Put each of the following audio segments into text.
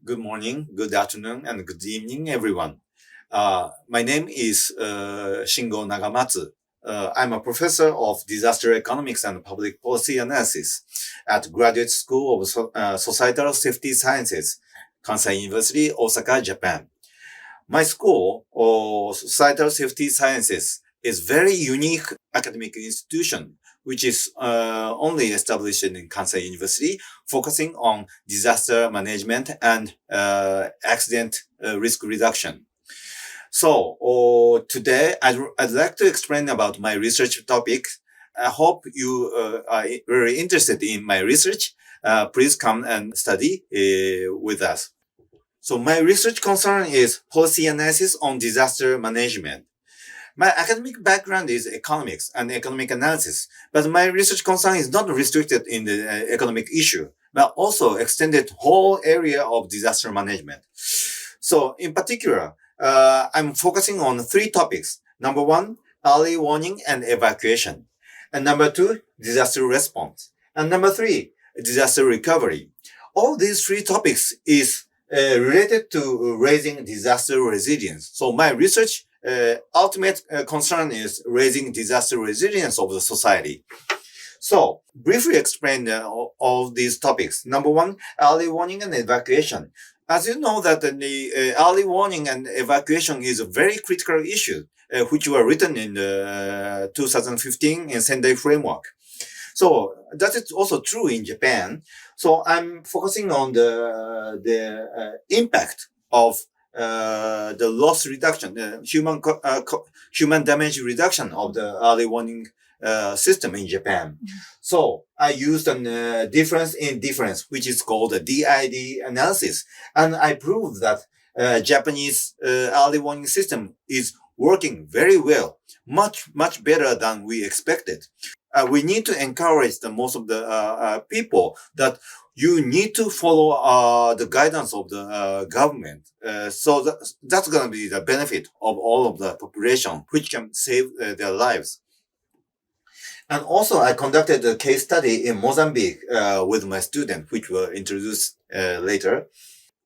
Good morning, good afternoon, and good evening, everyone. My name is Shingo Nagamatsu. I'm a professor of disaster economics and public policy analysis at Graduate School of Societal Safety Sciences, Kansai University, Osaka, Japan. My school, or Societal Safety Sciences, is very unique academic institution, which is only established in Kansai University, focusing on disaster management and accident risk reduction. So today I'd like to explain about my research topic. I hope you are very interested in my research. Please come and study with us. So my research concern is policy analysis on disaster management. My academic background is economics and economic analysis, but my research concern is not restricted in the economic issue, but also extended whole area of disaster management. So in particular, I'm focusing on three topics. Number one, early warning and evacuation. And number two, disaster response. And number three, disaster recovery. All these three topics is related to raising disaster resilience. So my research ultimate concern is raising disaster resilience of the society. So briefly explain all these topics. Number one, early warning and evacuation. As you know that the early warning and evacuation is a very critical issue, which were written in the 2015 in Sendai framework. So that is also true in Japan. So I'm focusing on the impact of the loss reduction, human damage reduction of the early warning system in Japan. So I used a difference in difference, which is called a DID analysis, and I proved that Japanese early warning system is working very well, much better than we expected. We need to encourage the most of the people that you need to follow the guidance of the government. So that's going to be the benefit of all of the population, which can save their lives. And also, I conducted a case study in Mozambique with my student, which will introduce later.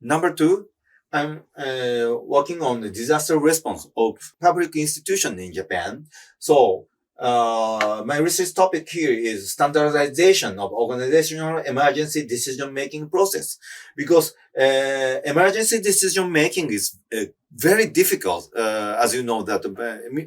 Number two, I'm working on the disaster response of public institution in Japan. So my research topic here is standardization of organizational emergency decision-making process, because emergency decision-making is very difficult, as you know that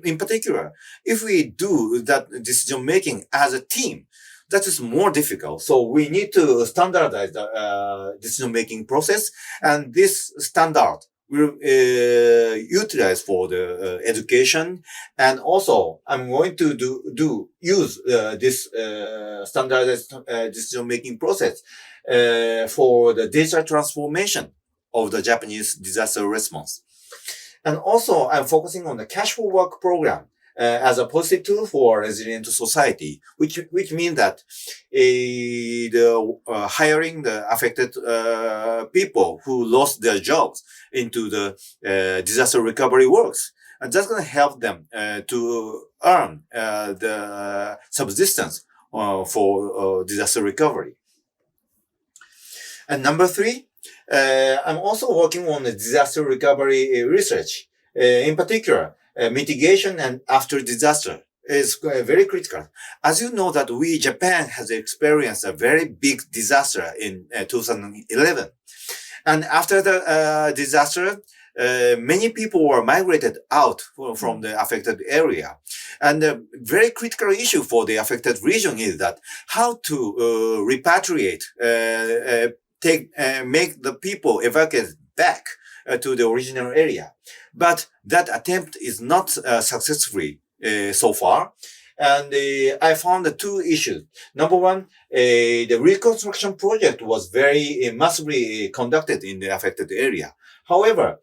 in particular, if we do that decision-making as a team, that is more difficult. So we need to standardize the decision-making process, and this standard will utilize for the education. And also, I'm going to use this standardized decision-making process for the digital transformation of the Japanese disaster response. And also, I'm focusing on the cash for work program as a positive tool for resilient society, which means that hiring the affected people who lost their jobs into the disaster recovery works. And that's going to help them to earn the subsistence for disaster recovery. And number three, I'm also working on the disaster recovery research. In particular, mitigation and after disaster is very critical. As you know that Japan has experienced a very big disaster in 2011. And after the disaster, many people were migrated out from the affected area. And the very critical issue for the affected region is that how to repatriate, make the people evacuate back to the original area. But that attempt is not successfully so far. And I found the two issues. Number one, the reconstruction project was very massively conducted in the affected area. However,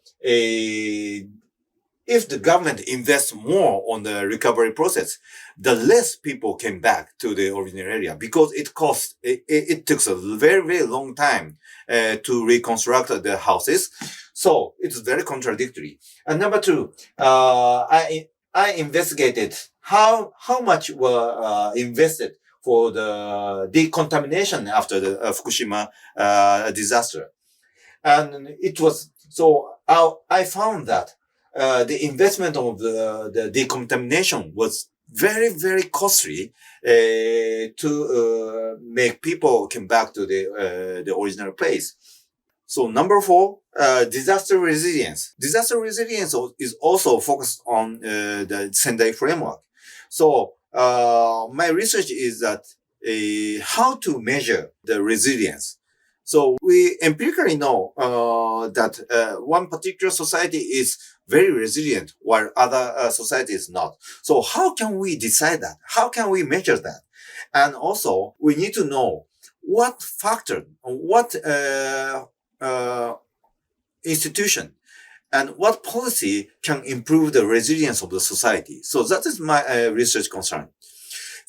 if the government invests more on the recovery process, the less people came back to the original area, because it took a very, very long time to reconstruct the houses. So it's very contradictory. And number two, I investigated how much were invested for the decontamination after the Fukushima disaster. And it was so I found that the investment of the decontamination was very, very costly to make people come back to the original place. So number four, disaster resilience. Disaster resilience is also focused on the Sendai framework. So my research is that how to measure the resilience. So we empirically know that one particular society is very resilient while other society is not. So how can we decide that? How can we measure that? And also we need to know what factor, what uh, institution and what policy can improve the resilience of the society. So that is my research concern.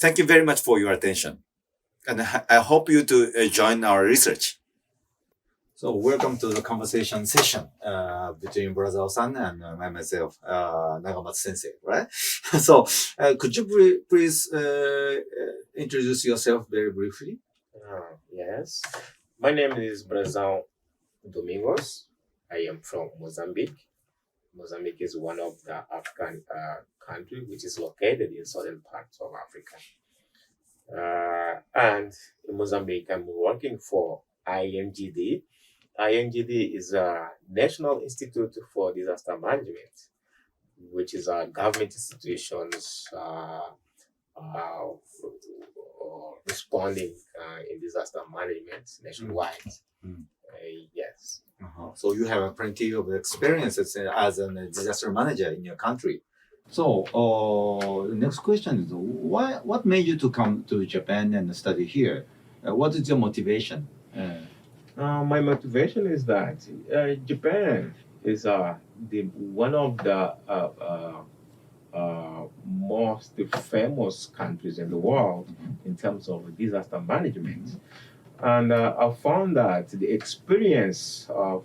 Thank you very much for your attention. And I hope you to join our research. So welcome to the conversation session between Brother Osan and myself, Nagamatsu Sensei, right? So could you please introduce yourself very briefly? Yes. My name is Brazão Domingos. I am from Mozambique. Mozambique is one of the African countries which is located in southern parts of Africa. And in Mozambique, I'm working for INGD. INGD is a National Institute for Disaster Management, which is a government institutions uh, responding in disaster management nationwide. Mm. Yes. So you have plenty of experiences as a disaster manager in your country. So the next question is, what made you to come to Japan and study here? What is your motivation? My motivation is that Japan is one of the most famous countries in the world in terms of disaster management. And I found that the experience of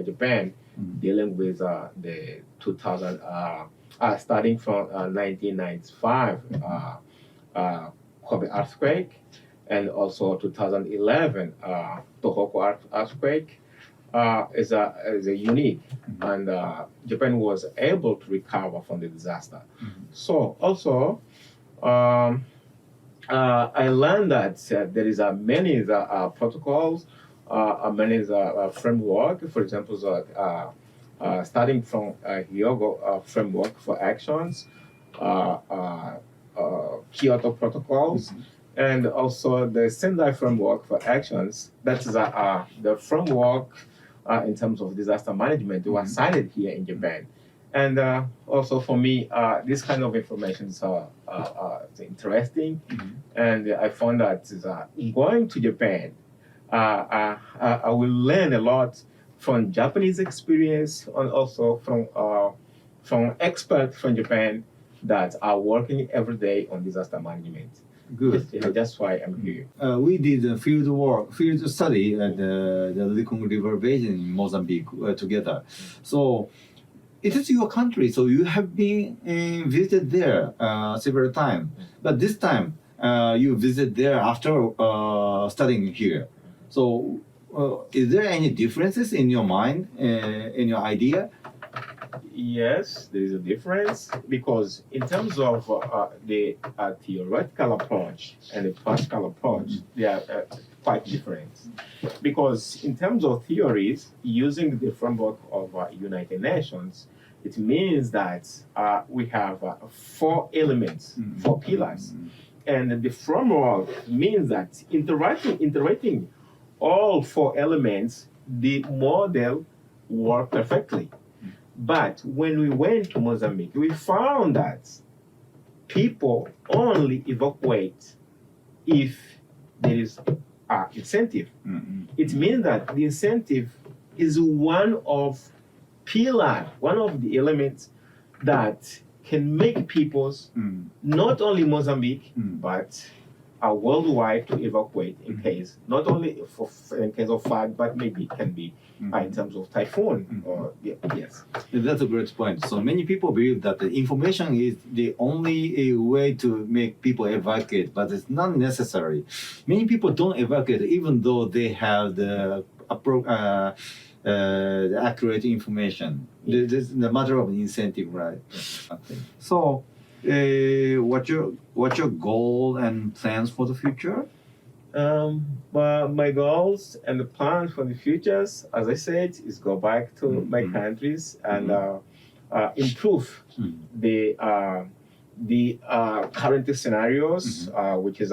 Japan dealing with the 2000, starting from 1995 Kobe earthquake, and also 2011 Tohoku earthquake is a unique, and Japan was able to recover from the disaster. So also. I learned that there is many protocols, many framework. For example, starting from Hyogo framework for actions, Kyoto protocols, and also the Sendai framework for actions. That is the framework in terms of disaster management was signed here in Japan. And also for me, this kind of information is interesting. And I found that going to Japan, I will learn a lot from Japanese experience and also from experts from Japan that are working every day on disaster management. Good. That's why I'm here. We did a field study at the Mekong River Basin in Mozambique together. So it is your country, so you have been visited there several times. But this time, you visit there after studying here. So, is there any differences in your mind, in your idea? Yes, there is a difference because in terms of the theoretical approach and the practical approach, they are quite different. Because in terms of theories, using the framework of United Nations, it means that we have four elements, four pillars. And the framework means that integrating all four elements, the model worked perfectly. But when we went to Mozambique, we found that people only evacuate if there is an incentive. It means that the incentive is one of the elements that can make peoples not only Mozambique but worldwide to evacuate in case not only in case of flood but maybe it can be in terms of typhoon or yes. That's a great point. So many people believe that the information is the only way to make people evacuate, but it's not necessary. Many people don't evacuate even though they have the the accurate information. This is the matter of incentive, right? So, what's your goal and plans for the future? But my goals and the plan for the futures, as I said, is go back to my countries and improve the current scenarios, which is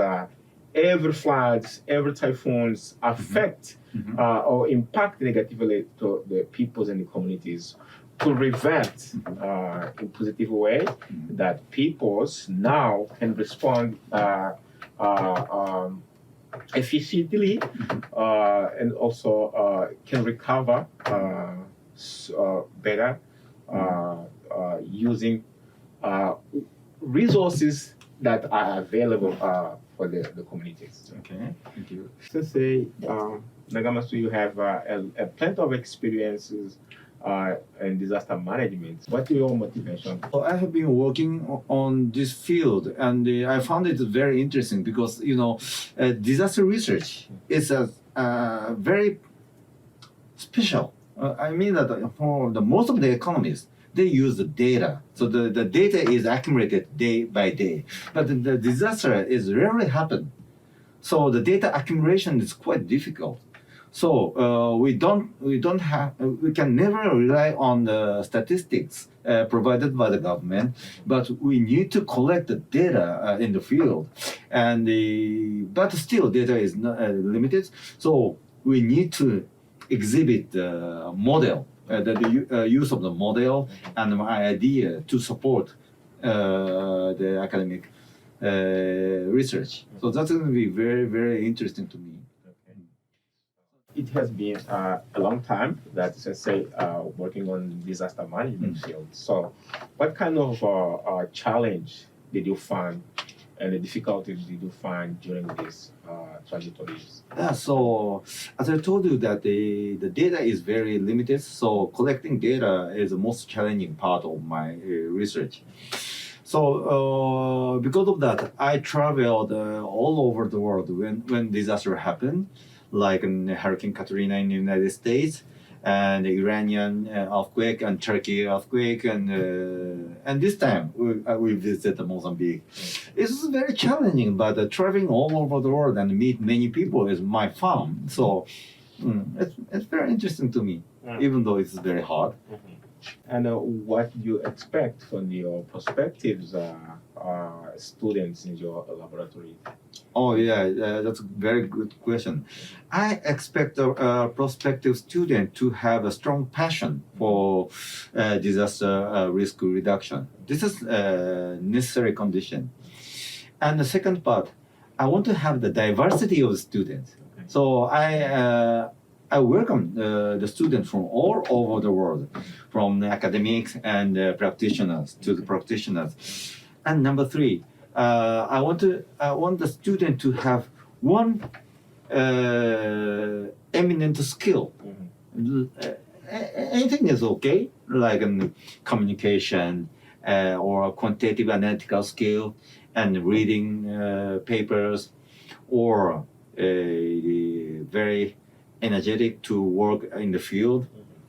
every floods, every typhoons affect or impact negatively to the peoples and the communities. To revert in positive way that peoples now can respond efficiently and also can recover better using resources that are available for the communities. Okay, thank you. So say, Nagamatsu, you have a plenty of experiences in disaster management. What is your motivation? So I have been working on this field, and I found it very interesting because disaster research is a very special. I mean that for the most of the economists, they use the data. So the data is accumulated day by day, but the disaster is rarely happen. So the data accumulation is quite difficult. So we can never rely on the statistics provided by the government, but we need to collect the data in the field, and but still data is not, limited. So we need to exhibit the model, the use of the model and my idea to support the academic research. So that's going to be very, very interesting to me. It has been a long time that Sensei working on disaster management field. So, what kind of challenge did you find, and the difficulties did you find during this trajectories? Yeah, so as I told you that the data is very limited, so collecting data is the most challenging part of my research. So because of that, I traveled all over the world when disaster happened, like in Hurricane Katrina in the United States, and the Iranian earthquake and Turkey earthquake, and this time we visited Mozambique. It's very challenging, but traveling all over the world and meet many people is my fun. So it's very interesting to me, even though it's very hard. And what do you expect from your prospectives students in your laboratory? Oh yeah, that's a very good question. I expect a prospective student to have a strong passion for disaster risk reduction. This is a necessary condition. And the second part, I want to have the diversity of students. Okay. So I welcome the students from all over the world, from the academics and practitioners to the practitioners. And number three, I want the student to have one eminent skill. Anything is okay, like communication or quantitative analytical skill and reading papers, or very energetic to work in the field.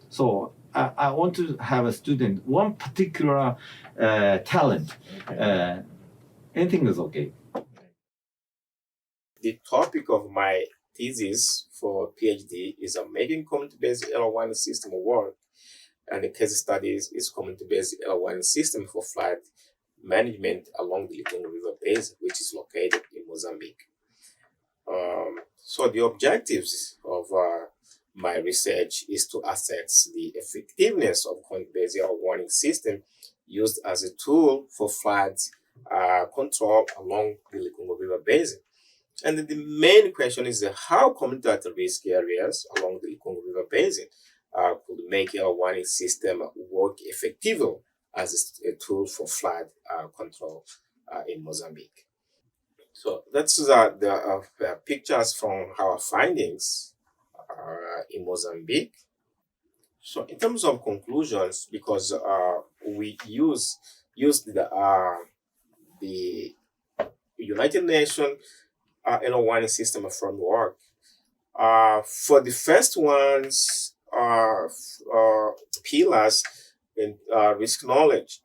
So I want to have a student, one particular talent. Anything is okay. The topic of my thesis for PhD is making community-based L1 system work, and the case studies is community-based L1 system for flood management along the Little River Basin, which is located in Mozambique. So the objectives of my research is to assess the effectiveness of community-based warning system used as a tool for flood control along the Little River Basin. And then the main question is how community at risk areas along the Congo River Basin could make our warning system work effectively as a tool for flood control in Mozambique. So that's the pictures from our findings in Mozambique. So in terms of conclusions, because we used the United Nations warning system framework For the first ones, pillars in risk knowledge,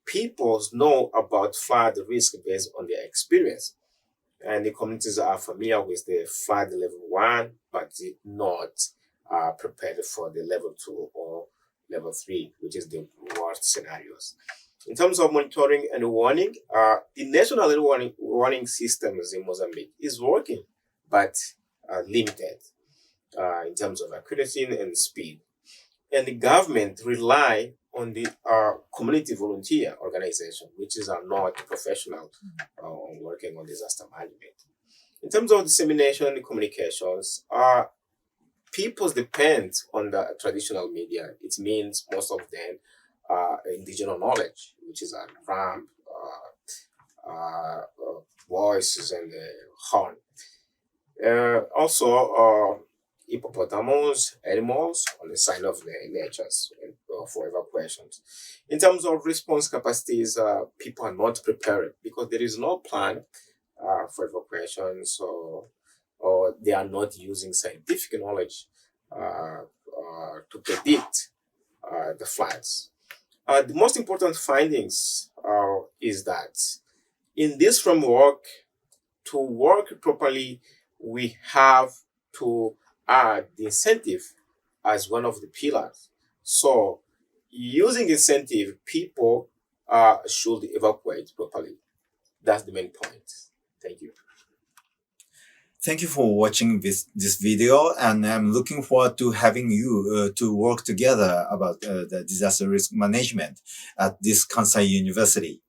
people know about flood risk based on their experience, and the communities are familiar with the flood level one, but not prepared for the level two or level three, which is the worst scenarios. In terms of monitoring and warning, the national early warning systems in Mozambique is working, but limited in terms of accuracy and speed. And the government rely on the community volunteer organization, which is not professional working on disaster management. In terms of dissemination and communications, people depend on the traditional media. It means most of them indigenous knowledge, which is a ramp, voices, and horn. Also, hippopotamus, animals on the side of the natures for evacuations. In terms of response capacities, people are not prepared because there is no plan for evacuations, or they are not using scientific knowledge to predict the floods. The most important findings is that in this framework, to work properly, we have to add the incentive as one of the pillars. So, using incentive, people should evacuate properly. That's the main point. Thank you. Thank you for watching this video, and I'm looking forward to having you to work together about the disaster risk management at this Kansai University.